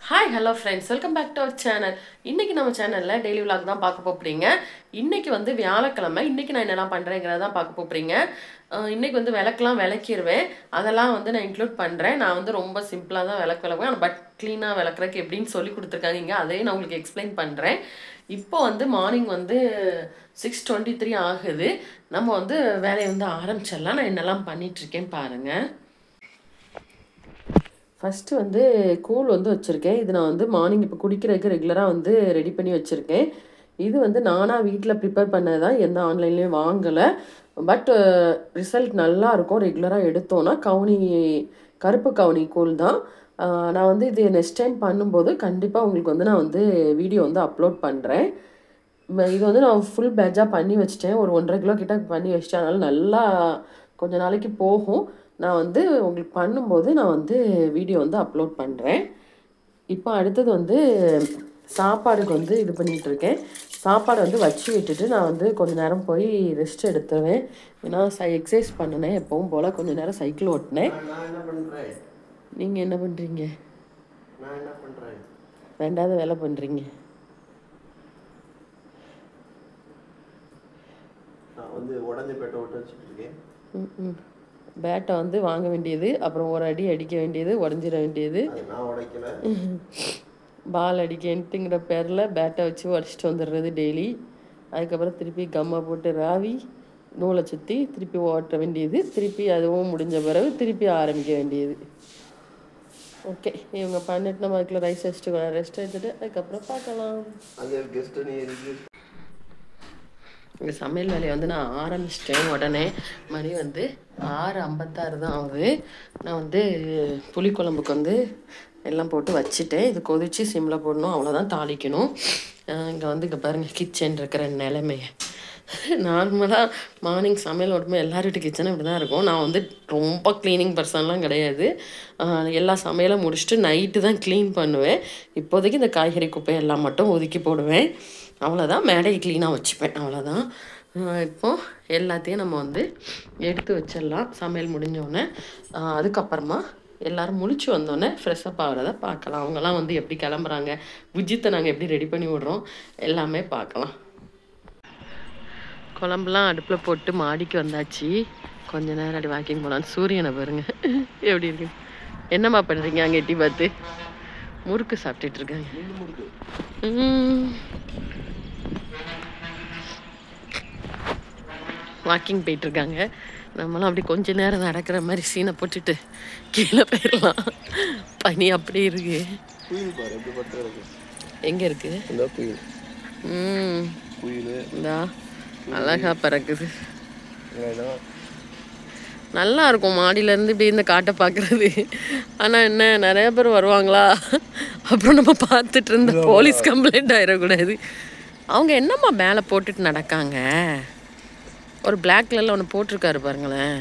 Hi, hello friends. Welcome back to our channel. இன்னைக்கு நம்ம சேனல்ல டெய்லி vlog தான் பார்க்க போறீங்க. இன்னைக்கு வந்து வியாழக்கிழமை. இன்னைக்கு நான் என்னலாம் பண்றேங்கறத தான் பார்க்க போறீங்க. இன்னைக்கு வந்து விளக்கெல்லாம் விளக்கிடுவேன். அதெல்லாம் வந்து நான் இன்க்ளூட் பண்றேன். நான் வந்து ரொம்ப சிம்பிளா தான் விளக்குவேன். பட் க்ளீனா விளக்குறதுக்கு எப்படின்னு சொல்லி கொடுத்திருக்காங்க. அதே நான் உங்களுக்கு எக்ஸ்பிளைன் பண்றேன். இப்போ வந்து மார்னிங் வந்து 6:23 ஆகுது. நம்ம வந்து வேலையை வந்து ஆரம்பிச்சிடலாம். நான் என்னெல்லாம் பண்ணிட்டு இருக்கேன் பாருங்க. ஃபஸ்ட்டு வந்து கூழ் வந்து வச்சுருக்கேன். இது நான் வந்து மார்னிங் இப்போ குடிக்கிறதுக்கு ரெகுலராக வந்து ரெடி பண்ணி வச்சுருக்கேன். இது வந்து நானாக வீட்டில் ப்ரிப்பேர் பண்ணது தான், எந்த ஆன்லைன்லேயும் வாங்கலை. பட் ரிசல்ட் நல்லாயிருக்கும். ரெகுலராக எடுத்தோன்னா கருப்பு கவுனி கூழ் தான். நான் வந்து இது நெக்ஸ்ட் டைம் பண்ணும்போது கண்டிப்பாக உங்களுக்கு வந்து நான் வந்து வீடியோ வந்து அப்லோட் பண்ணுறேன். இது வந்து நான் ஃபுல் பேட்சாக பண்ணி வச்சிட்டேன். ஒரு 1.5 கிலோ கிட்ட பண்ணி வச்சிட்டேன். அதனால் நல்லா கொஞ்சம் நாளைக்கு போகும். நான் வந்து உங்களுக்கு பண்ணும்போது நான் வந்து வீடியோ வந்து அப்லோட் பண்ணுறேன். இப்போ அடுத்தது வந்து சாப்பாடுக்கு வந்து இது பண்ணிகிட்ருக்கேன். சாப்பாடு வந்து வச்சு விட்டுட்டு நான் வந்து கொஞ்சம் நேரம் போய் ரெஸ்ட் எடுத்துருவேன். ஏன்னா எக்ஸசைஸ் பண்ணினேன், எப்பவும் போல் கொஞ்சம் நேரம் சைக்கிள் ஓட்டினேன். நீங்கள் என்ன பண்ணுறீங்க? ரெண்டாவது வேலை பண்ணுறீங்க. பேட்டை வந்து வாங்க வேண்டியது, அப்புறம் ஒரு அடி அடிக்க வேண்டியது, உடஞ்சிட வேண்டியது. பால் அடிக்கன்ட்டுங்கிற பேரில் பேட்டை வச்சு உடச்சிட்டு வந்துடுறது டெய்லி. அதுக்கப்புறம் திருப்பி கம்மை போட்டு ராவி நூலை சுற்றி திருப்பி ஓட்ட வேண்டியது. திருப்பி அதுவும் முடிஞ்ச பிறகு திருப்பி ஆரம்பிக்க வேண்டியது. ஓகே, இவங்க பண்ணிட்டு நம்ம அதுக்குள்ள ரைஸ் ரெஸ்ட் எடுத்துட்டு அதுக்கப்புறம் பார்க்கலாம். இந்த சமையல் வேலையை வந்து நான் ஆரம்பிச்சிட்டேன். உடனே மணி வந்து 6:56 தான் ஆகுது. நான் வந்து புளிக்குழம்புக்கு வந்து எல்லாம் போட்டு வச்சுட்டேன். இது கொதித்து சிம்மில் போடணும், அவ்வளோதான், தாளிக்கணும். இங்கே வந்து இங்கே பாருங்கள் கிச்சன் இருக்கிற நிலைமையை. நார்மலாக மார்னிங் சமையல் உடம்பு எல்லார் வீட்டு கிச்சனும் இப்படி தான் இருக்கும். நான் வந்து ரொம்ப க்ளீனிங் பர்சன்லாம் கிடையாது. எல்லா சமையலும் முடிச்சுட்டு நைட்டு தான் க்ளீன் பண்ணுவேன். இப்போதைக்கு இந்த காய்கறி குப்பை எல்லாம் மட்டும் ஒதுக்கி போடுவேன். அவ்வளோதான். மேடையை க்ளீனாக வச்சுப்பேன், அவ்வளோதான். இப்போது எல்லாத்தையும் நம்ம வந்து எடுத்து வச்சிடலாம் சமையல் முடிஞ்சோடனே. அதுக்கப்புறமா எல்லோரும் முழிச்சு வந்தோடனே ஃப்ரெஷ்ஷப் ஆகிறத பார்க்கலாம். அவங்கெல்லாம் வந்து எப்படி கிளம்புறாங்க, புஜித்தை நாங்கள் எப்படி ரெடி பண்ணி விட்றோம், எல்லாமே பார்க்கலாம். குழம்புலாம் அடுப்பில் போட்டு மாடிக்கு வந்தாச்சு. கொஞ்ச நேரம் அப்படி வாக்கிங் போகலான்னு. சூரியனை பாருங்க எப்படி இருக்கு. என்னம்மா பண்ணுறீங்க அங்கே எட்டி பார்த்து? முறுக்கு சாப்பிட்டுட்டு இருக்காங்க. வாக்கிங் போயிட்டுருக்காங்க. நம்மளாம் அப்படி கொஞ்ச நேரம் நடக்கிற மாதிரி சீனை போட்டுட்டு கீழே போயிடலாம். பனி அப்படி இருக்கு. எங்கே இருக்கு? இந்தா அழகா பறக்குது. நல்லா இருக்கும் மாடியிலேருந்து இப்படி இந்த காட்டை பார்க்குறது. ஆனால் என்ன, நிறைய பேர் வருவாங்களா, அப்புறம் நம்ம பார்த்துட்டு இருந்த போலீஸ் கம்ப்ளைண்ட் ஆகிடக்கூடாது. அவங்க என்னம்மா மேலே போட்டுட்டு நடக்காங்க? ஒரு பிளாக் கலரில் ஒன்று போட்டிருக்காரு பாருங்களேன்.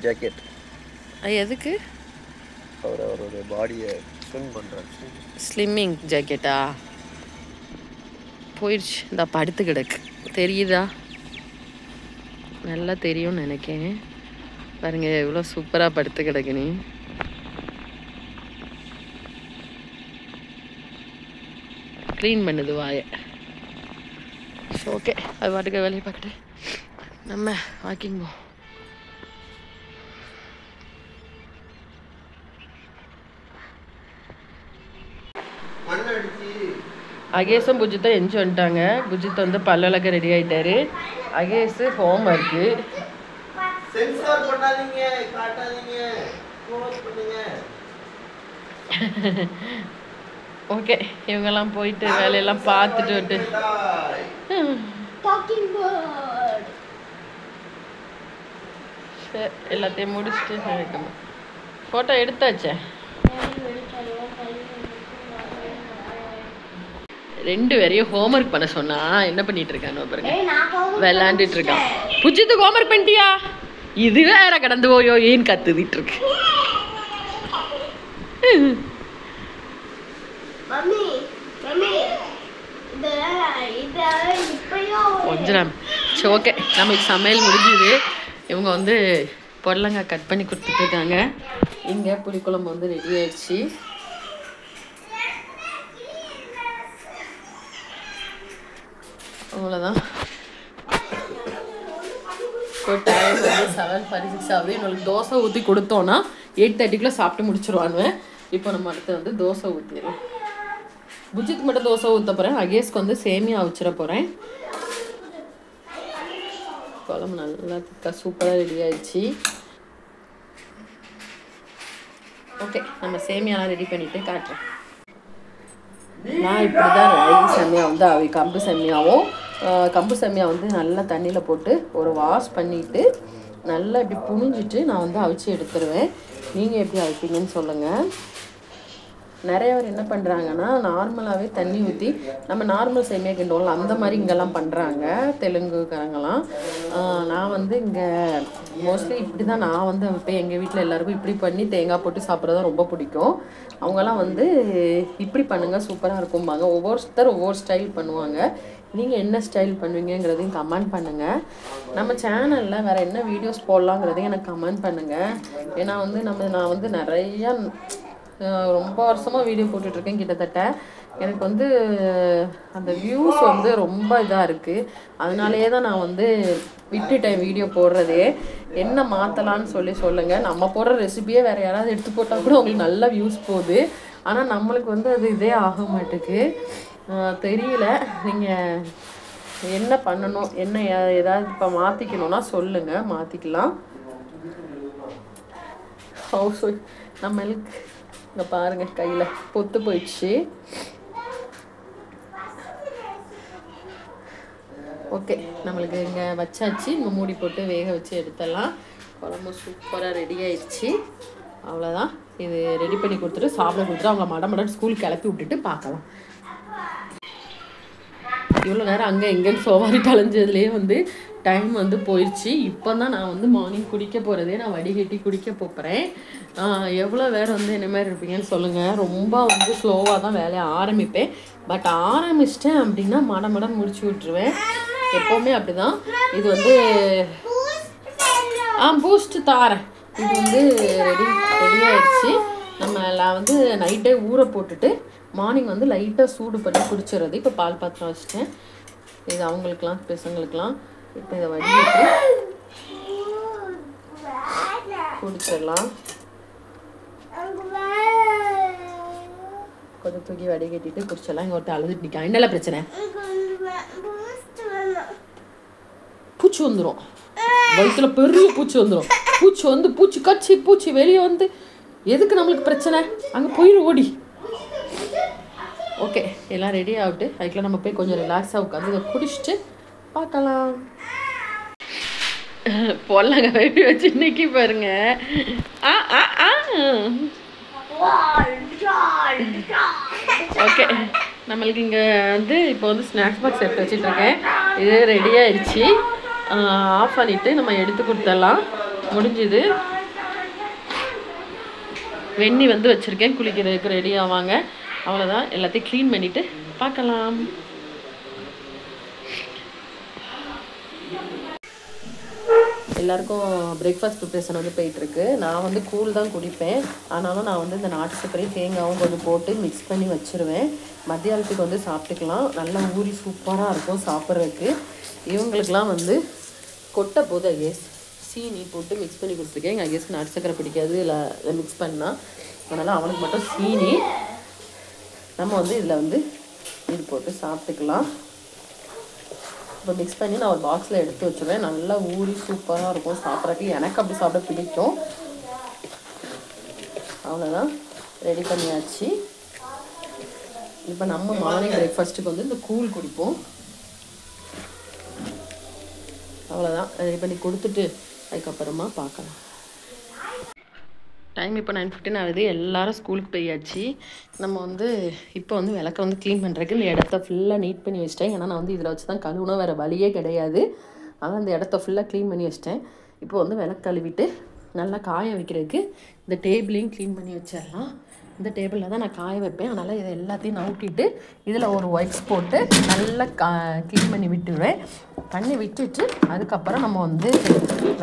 ஜாக்கெட். அது எதுக்கு? அவரோட பாடியை ஸ்லிம் பண்ணுறாரு. ஸ்லிம்மிங் ஜாக்கெட்டா? போயிடுச்சு. இந்த படுத்து கிடக்கு, தெரியுதா? நல்லா தெரியும்னு நினைக்கேன். பாருங்க எவ்வளோ சூப்பராக படுத்து கிடக்கு. நீ க்ளீன் பண்ணுது வாயை. ஓகே, அது பாட்டுக்கு வேலையை பார்க்கட்டு நம்ம வாக்கிங் போ. அகேஷும் புஜித்தும் எஞ்சி வந்துட்டாங்க. புஜித் வந்து பல்லழக ரெடி ஆகிட்டாரு. அகேஷு ஹோம் ஒர்க்கு. ஓகே, இவங்கெல்லாம் போயிட்டு வேலையெல்லாம் பார்த்துட்டு விட்டு சரி எல்லாத்தையும் முடிச்சுட்டு இருக்கணும். ஃபோட்டோ எடுத்தாச்சே. 2 பேரையும் ஹோம்ஒர்க் பண்ண சொன்னா என்ன பண்ணிட்டு இருக்கானோ பாருங்க, விளையாண்டுட்டு இருக்கான். புஜித்துக்கு ஹோம்ஒர்க் பண்ணிட்டியா? இது வேற கடந்து போயோ ஏன்னு கத்துதிட்டு இருக்கு. கொஞ்சம் சரி ஓகே, நமக்கு சமையல் முடிஞ்சுது. இவங்க வந்து பொடலங்காய் கட் பண்ணி கொடுத்துட்ருக்காங்க. இங்கே புளிக்குழம்பு வந்து ரெடி ஆயிடுச்சு. அவ்வளோதான். இப்போ டைம் வந்து 7:46 ஆகுது. இன்னொரு தோசை ஊற்றி கொடுத்தோன்னா 8:30க்குள்ளே சாப்பிட்டு முடிச்சிருவானுவேன். இப்போ நம்ம அடுத்து வந்து தோசை ஊற்றிடுவோம். புஜித்துக்கு மட்டும் தோசை ஊற்ற போகிறேன். அகேஸ்க்கு வந்து சேமியா வச்சிட போகிறேன். குழம்பு நல்லா திக்காக சூப்பராக ரெடி ஆயிடுச்சு. ஓகே, நம்ம சேமியாலாம் ரெடி பண்ணிவிட்டு காட்டுறேன். நான் இப்படி தான் ரைஸ் சேமியா வந்து கம்பு சேமியா வந்து நல்லா தண்ணியில் போட்டு ஒரு வாஷ் பண்ணிவிட்டு நல்லா இப்படி புழிஞ்சிட்டு நான் வந்து அவிச்சு எடுத்துருவேன். நீங்கள் எப்படி அவிப்பீங்கன்னு சொல்லுங்கள். நிறைய பேர் என்ன பண்ணுறாங்கன்னா நார்மலாகவே தண்ணி ஊற்றி நம்ம நார்மல் சேமியா கிண்டுவோம்ல அந்த மாதிரி இங்கெல்லாம் பண்ணுறாங்க தெலுங்குக்காரங்களாம். நான் வந்து இங்கே மோஸ்ட்லி இப்படி தான் நான் வந்து இப்போ எங்கள் வீட்டில் எல்லாருக்கும் இப்படி பண்ணி தேங்காய் போட்டு சாப்பிட்றது ரொம்ப பிடிக்கும். அவங்கெல்லாம் வந்து இப்படி பண்ணுங்கள் சூப்பராக இருக்கும்பாங்க. ஒவ்வொருத்தர் ஒவ்வொரு ஸ்டைல் பண்ணுவாங்க. நீங்கள் என்ன ஸ்டைல் பண்ணுவீங்கிறதையும் கமெண்ட் பண்ணுங்கள். நம்ம சேனலில் வேறு என்ன வீடியோஸ் போடலாங்கிறதையும் எனக்கு கமெண்ட் பண்ணுங்கள். ஏன்னா வந்து நான் வந்து நிறையா ரொம்ப வருஷமாக வீடியோ போட்டுட்ருக்கேன். கிட்டத்தட்ட எனக்கு வந்து அந்த வியூஸ் வந்து ரொம்ப இதாக இருக்குது. அதனாலேயே தான் நான் வந்து விட்டுட்டேன் வீடியோ போடுறதே. என்ன மாற்றலான்னு சொல்லுங்கள். நம்ம போடுற ரெசிபியே வேறு யாராவது எடுத்து போட்டால் கூட உங்களுக்கு நல்ல வியூஸ் போகுது. ஆனால் நம்மளுக்கு வந்து அது இதே ஆக மாட்டேக்கு. தெரியல நீங்கள் என்ன பண்ணணும், என்ன ஏதாவது இப்போ மாற்றிக்கணுன்னா சொல்லுங்கள், மாற்றிக்கலாம். ஹவுஸ் ஒய்ஃப் நம்மளுக்கு இங்கே பாருங்கள் கையில் பொத்து போயிடுச்சு. ஓகே, நம்மளுக்கு இங்கே வச்சாச்சு. இங்கே மூடி போட்டு வேக வச்சு எடுத்துடலாம். குழம்பு சூப்பராக ரெடி ஆயிடுச்சு. அவ்வளோதான். இது ரெடி பண்ணி கொடுத்துட்டு சாப்பிட கொடுத்துட்டு அவங்கள மடமடன்னு ஸ்கூலுக்கு கிளப்பி விட்டுட்டு பார்க்கலாம். இவ்வளோ நேரம் அங்கே எங்கேன்னு சோவாரி கலைஞ்சதுலேயே வந்து டைம் வந்து போயிடுச்சு. இப்போ தான் நான் வந்து மார்னிங் குடிக்க போகிறதே நான் வடிகட்டி குடிக்க போகிறேன். எவ்வளோ வேறு வந்து என்ன மாதிரி இருப்பீங்கன்னு சொல்லுங்கள். ரொம்ப வந்து ஸ்லோவாக தான் வேலையை ஆரம்பிப்பேன். பட் ஆரம்பிச்சிட்டேன் அப்படின்னா மடம் முடிச்சு விட்டுருவேன். எப்போவுமே அப்படி தான். இது வந்து பூஸ்ட் தாரேன். இது வந்து ரெடி ஆயிடுச்சு. நான் வந்து நைட்டே ஊற போட்டுட்டு மார்னிங் வந்து லைட்டாக சூடு பண்ணி குடிச்சிடுறது. இப்போ பால் பாத்திரம் வச்சுட்டேன். இது அவங்களுக்கெலாம் பசங்களுக்கெலாம். இப்போ இதை வடிகட்டி குடிச்சிடலாம். கொஞ்சம் தூக்கி வடிகட்டிட்டு குடிச்சிடலாம். இங்கே ஒருத்தர் அழுதுட்டு நிற்கா. என்னென்ன பிரச்சனை? பூச்சி வந்துடும் வயிற்றுல, பெரிய பூச்சி வந்துடும். பூச்சி கச்சி பூச்சி வெளியே வந்து எதுக்கு நம்மளுக்கு பிரச்சனை? அங்கே போயிடு ஓடி. ஓகே, எல்லாம் ரெடி ஆகிட்டு அதுக்குள்ள நம்ம போய் கொஞ்சம் ரிலாக்ஸாக உட்காந்து இதை குடிச்சிட்டு பார்க்கலாம். பொல்லாங்க வெட்டி வச்சு இன்னைக்கு பாருங்க. ஓகே, நம்மளுக்கு இங்கே வந்து இப்போ வந்து ஸ்நாக்ஸ் பாக்ஸ் எடுத்து வச்சுட்ருக்கேன். இது ரெடி ஆயிடுச்சு. ஆஃப் பண்ணிவிட்டு நம்ம எடுத்து கொடுத்துடலாம். முடிஞ்சுது. வெந்நி வந்து வச்சுருக்கேன், குளிக்கிறதுக்கு ரெடி ஆவாங்க. அவ்வளோதான். எல்லாத்தையும் க்ளீன் பண்ணிவிட்டு பார்க்கலாம். எல்லாருக்கும் பிரேக்ஃபாஸ்ட் ப்ரிப்ரேஷன் வந்து போயிட்டுருக்கு. நான் வந்து கூழ் தான் குடிப்பேன். ஆனாலும் நான் வந்து இந்த நாட்டு சர்க்கரையும் தேங்காயும் கொஞ்சம் போட்டு மிக்ஸ் பண்ணி வச்சுருவேன். மத்தியானத்துக்கு வந்து சாப்பிட்டுக்கலாம். நல்லா ஊறி சூப்பராக இருக்கும் சாப்பிட்றதுக்கு. இவங்களுக்கெலாம் வந்து கொட்டை போது அகேஸ் சீனி போட்டு மிக்ஸ் பண்ணி கொடுத்துருக்கேன். எங்கள் அகேஸ்க்கு நாட்டு சர்க்கரை பிடிக்காது இல்லை மிக்ஸ் பண்ணால். அதனால் அவனுக்கு மட்டும் சீனி. நம்ம வந்து இதில் வந்து இது போட்டு சாப்பிட்டுக்கலாம். இப்போ மிக்ஸ் பண்ணி நான் ஒரு பாக்ஸில் எடுத்து வச்சுருவேன். நல்லா ஊறி சூப்பராக இருக்கும் சாப்பிட்றதுக்கு. எனக்கு அப்படி சாப்பிட பிடிக்கும். அவ்வளோதான், ரெடி பண்ணியாச்சு. இப்போ நம்ம மார்னிங் பிரேக்ஃபாஸ்ட்டுக்கு வந்து இந்த கூழ் குடிப்போம். அவ்வளோதான், ரெடி பண்ணி கொடுத்துட்டு அதுக்கப்புறமா பார்க்கலாம். டைம் இப்போ 9:15 ஆகுது. எல்லோரும் ஸ்கூலுக்கு போயாச்சு. நம்ம வந்து இப்போ வந்து விளக்க வந்து க்ளீன் பண்ணுறதுக்கு இந்த இடத்த ஃபுல்லாக நீட் பண்ணி வச்சிட்டேன். ஏன்னா நான் வந்து இதில் வச்சு தான் கழுவுனா வேறு வழியே கிடையாது. அதனால் அந்த இடத்த ஃபுல்லாக க்ளீன் பண்ணி வச்சிட்டேன். இப்போ வந்து விளக்கு கழுவிட்டு நல்லா காய வைக்கிறதுக்கு இந்த டேபிளையும் க்ளீன் பண்ணி வச்சிடலாம். இந்த டேபிளில் தான் நான் காய வைப்பேன். அதனால் இதை எல்லாத்தையும் நவுட்டிட்டு இதில் ஒரு ஒயிட்ஸ் போட்டு நல்லா க்ளீன் பண்ணி விட்டுடுவேன். பண்ணி விட்டுட்டு அதுக்கப்புறம் நம்ம வந்து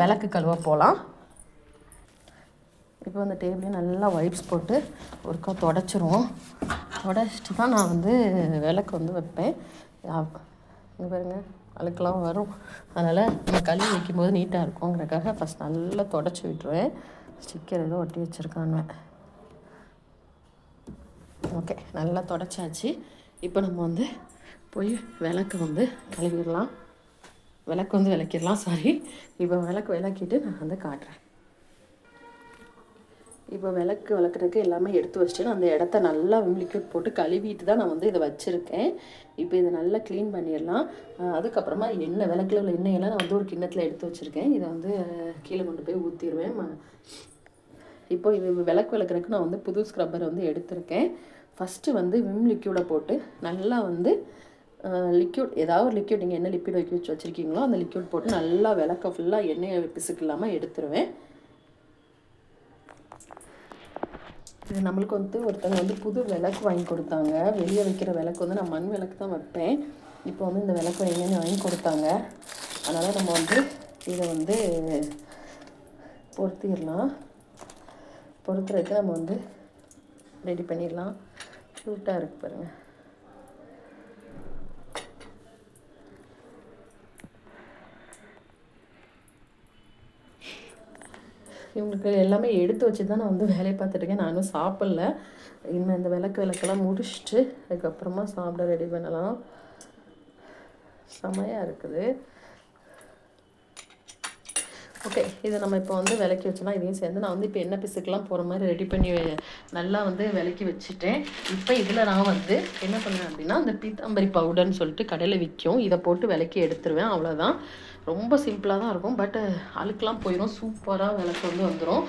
விளக்கு கழுவ போகலாம். இப்போ அந்த டேபிளையும் நல்லா வைப்ஸ் போட்டு ஒருக்கா தொடச்சிருவோம். தொடச்சிட்டு தான் நான் வந்து விளக்கு வந்து வைப்பேன். இங்கே பாருங்கள், அழுக்கெல்லாம் வரும். அதனால் நம்ம கழுவி வைக்கும்போது நீட்டாக இருக்குங்கிறக்காக ஃபஸ்ட் நல்லா தொடச்சி விட்டுருவேன். ஸ்டிக்கர் ஏதோ ஒட்டி வச்சுருக்காங்க. ஓகே, நல்லா தொடச்சாச்சு. இப்போ நம்ம வந்து போய் விளக்கு வந்து கழுவிடலாம். விளக்கு வந்து விளக்கிடலாம், சாரி. இப்போ விளக்கு விளக்கிட்டு நான் வந்து காட்டுறேன். இப்போ விளக்கு விளக்குறதுக்கு எல்லாமே எடுத்து வச்சுட்டு நான் அந்த இடத்த நல்லா லிக்விட் போட்டு கழுவிட்டு தான் நான் வந்து இதை வச்சுருக்கேன். இப்போ இதை நல்லா க்ளீன் பண்ணிடலாம். அதுக்கப்புறமா எண்ணெய், விளக்குல உள்ள எண்ணெயெல்லாம் நான் வந்து ஒரு கிண்ணத்தில் எடுத்து வச்சுருக்கேன். இதை வந்து கீழே கொண்டு போய் ஊற்றிடுவேன். இப்போ இது விளக்கு விளக்குறதுக்கு நான் வந்து புது ஸ்க்ரப்பரை வந்து எடுத்திருக்கேன். ஃபஸ்ட்டு வந்து விம் லிக்யூடை போட்டு நல்லா வந்து லிக்யூட், ஏதாவது ஒரு லிக்யூட், நீங்கள் என்ன லிக்யூட் வச்சுருக்கீங்களோ அந்த லிக்யூட் போட்டு நல்லா விளக்க ஃபுல்லாக எண்ணெயை பிசுக்கு இல்லாமல் எடுத்துருவேன். இது நம்மளுக்கு வந்து ஒருத்தவங்க வந்து புது விளக்கு வாங்கி கொடுத்தாங்க. வெளியே வைக்கிற விளக்கு வந்து நான் மண் விளக்கு தான் வைப்பேன். இப்போ வந்து இந்த விளக்கு எங்கேன்னு வாங்கி கொடுத்தாங்க. அதனால் நம்ம வந்து இதை வந்து பொருத்திடலாம். பொருத்துறதுக்கு நம்ம வந்து ரெடி பண்ணிடலாம். க்யூட்டாக இருக்குது பாருங்கள். இவங்களுக்கு எல்லாமே எடுத்து வச்சு தான் நான் வந்து வேலையை பார்த்துட்ருக்கேன். நானும் சாப்பிட்ல. இன்னும் இந்த விளக்கெல்லாம் முடிச்சுட்டு அதுக்கப்புறமா சாப்பிட ரெடி பண்ணலாம். செமையாக இருக்குது. ஓகே, இதை நம்ம இப்போ வந்து விளக்கி வச்சோன்னா இதையும் சேர்ந்து நான் வந்து இப்போ எண்ணெய் பிசுக்கெலாம் போகிற மாதிரி ரெடி பண்ணி நல்லா வந்து விளக்கி வச்சுட்டேன். இப்போ இதில் நான் வந்து என்ன பண்ணுவேன் அப்படின்னா, அந்த பீத்தாம்பரி பவுடர்னு சொல்லிட்டு கடையில் விற்கும். இதை போட்டு விளக்கி எடுத்துருவேன். அவ்வளோதான். ரொம்ப சிம்பிளாக தான் இருக்கும். பட் அழுக்கெலாம் போயிடும். சூப்பராக விளக்கு வந்து வந்துடும்.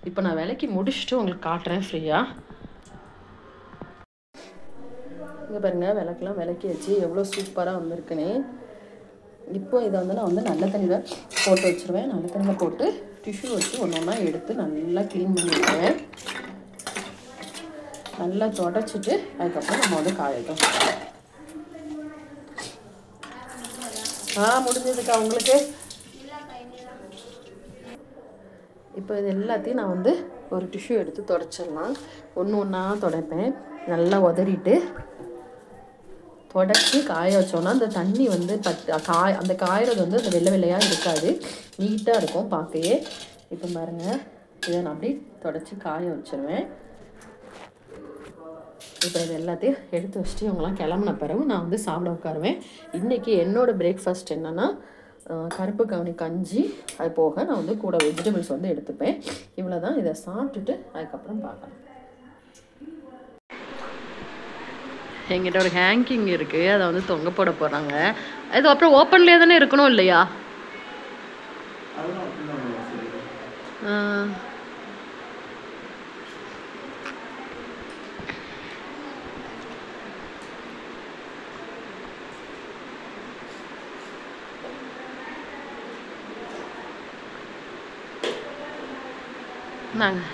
இப்போ நான் விளக்கி முடிச்சுட்டு உங்களுக்கு காட்டுறேன் ஃப்ரீயாக. இங்கே பாருங்கள், விளக்கெலாம் விளக்கி வச்சு எவ்வளோ சூப்பராக வந்திருக்குன்னு. இப்போ இதை வந்து நான் வந்து நல்ல தண்ணியில் போட்டு வச்சுருவேன். நல்ல தண்ணியில் போட்டு டிஷ்யூ வச்சு ஒன்று ஒன்றா எடுத்து நல்லா க்ளீன் பண்ணி விட்டுருவேன். நல்லா தொடச்சிட்டு அதுக்கப்புறம் நம்ம வந்து காயட்டும். முடிஞ்சதுக்கா உங்களுக்கு? இப்போ இது எல்லாத்தையும் நான் வந்து ஒரு டிஷ்யூ எடுத்து தொடச்சிடலாம். ஒன்று ஒன்றா துடைப்பேன். நல்லா உதறிட்டு தொடச்சி காய வச்சோன்னா அந்த தண்ணி வந்து அந்த காயறது வந்து அந்த வெள்ளை வெள்ளையாக இருக்காது, நீட்டாக இருக்கும் பார்க்கையே. இப்போ பாருங்கள், இதை நான் அப்படியே தொடச்சி காய வச்சுருவேன். இப்போ இது எல்லாத்தையும் எடுத்து வச்சுட்டு இவங்கெல்லாம் கிளம்புன பிறகு நான் வந்து சாப்பிட உட்காருவேன். இன்றைக்கி என்னோடய பிரேக்ஃபாஸ்ட் என்னென்னா, கருப்பு கவுனி கஞ்சி, அது போக நான் வந்து கூட வெஜிடபிள்ஸ் வந்து எடுத்துப்பேன். இவ்வளோ தான். இதை சாப்பிட்டுட்டு அதுக்கப்புறம் பார்க்கலாம். எங்கிட்ட ஒரு ஹேங்கிங் இருக்குது, அதை வந்து தொங்க போட போகிறாங்க. அது அப்புறம் ஓப்பன்லேயே தானே இருக்கணும் இல்லையா? நாங்கள்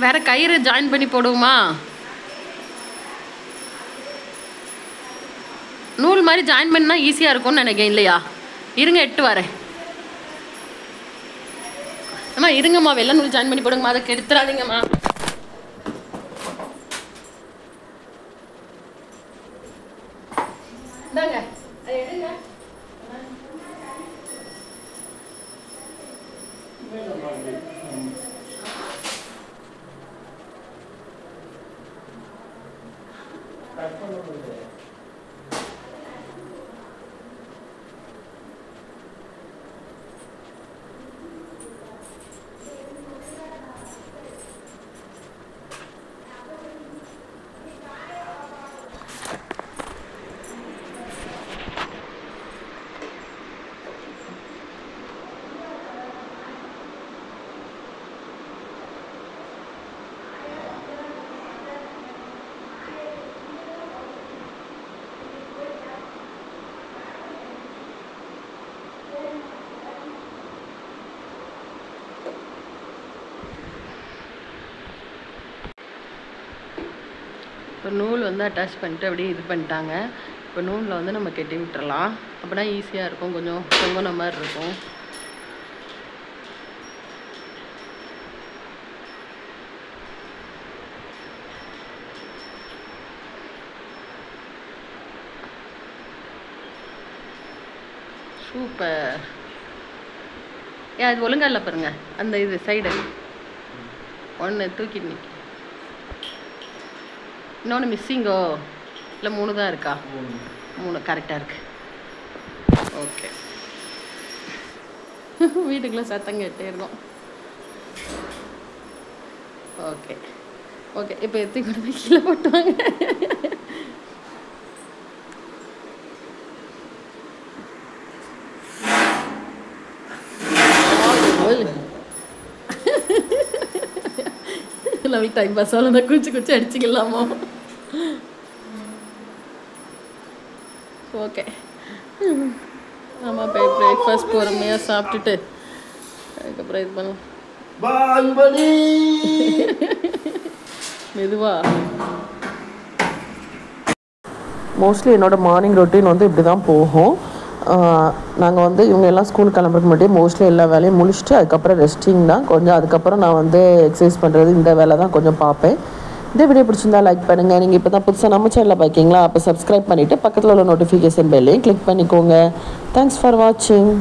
வேற கயிறு ஜாயின் பண்ணி போடுவோமா? நூல் மாதிரி ஜாயின் பண்ணால் ஈஸியாக இருக்கும்னு நினைக்கிறேன் இல்லையா? இருங்க, எட்டு வரேன். அம்மா இருங்கம்மா, வெள்ளை நூல் ஜாயின் பண்ணி போடுங்கம்மா, அதை கெடுத்துறாதீங்கம்மா. இந்தாங்க, அதை எடுங்க. இப்போ நூல் வந்து அட்டாச் பண்ணிட்டு அப்படியே இது பண்ணிட்டாங்க. இப்போ நூலில் வந்து நம்ம கட்டி விட்டுறலாம். அப்படின்னா ஈஸியாக இருக்கும், கொஞ்சம் தொங்கின மாதிரி இருக்கும். சூப்பர். ஏன் அது ஒழுங்கா இல்லை பாருங்க, அந்த இது சைடு ஒன்று தூக்கிட்டு நிற்க, இன்னொன்று மிஸ்ஸிங்கோ இல்லை 3 தான் இருக்கா? 3 கரெக்டாக இருக்கு. ஓகே. வீட்டுக்குள்ளே சத்தம் கேட்டே இருக்கும். ஓகே ஓகே, இப்போ எத்தி கொண்டு போய் கீழே போட்டுவாங்க. நம்ம டைம் பாஸ் ஆகல, குச்சி அடிச்சுக்கலாமா? ஓகே, ஆமாம். போய் பிரேக்ஃபாஸ்ட் பொறுமையாக சாப்பிட்டுட்டு அதுக்கப்புறம் இது பண்ணலாம். மெதுவா. மோஸ்ட்லி என்னோடய மார்னிங் ரொட்டீன் வந்து இப்படி தான் போகும். நாங்கள் வந்து இவங்க எல்லாம் ஸ்கூல் கிளம்புறதுக்கு முன்னாடி மோஸ்ட்லி எல்லா வேலையும் முடிச்சுட்டு அதுக்கப்புறம் ரெஸ்டிங் தான் கொஞ்சம். அதுக்கப்புறம் நான் வந்து எக்ஸசைஸ் பண்ணுறது இந்த வேலை தான் கொஞ்சம் பார்ப்பேன். இந்த வீடியோ பிடிச்சிருந்தா லைக் பண்ணுங்கள். நீங்கள் இப்போ தான் புதுசாக நம்ம சேனலில் பார்க்கீங்களா? அப்போ சப்ஸ்கிரைப் பண்ணிவிட்டு பக்கத்தில் உள்ள நோட்டிஃபிகேஷன் பெல்லையும் கிளிக் பண்ணிக்கோங்க. தேங்க்ஸ் ஃபார் வாட்சிங்.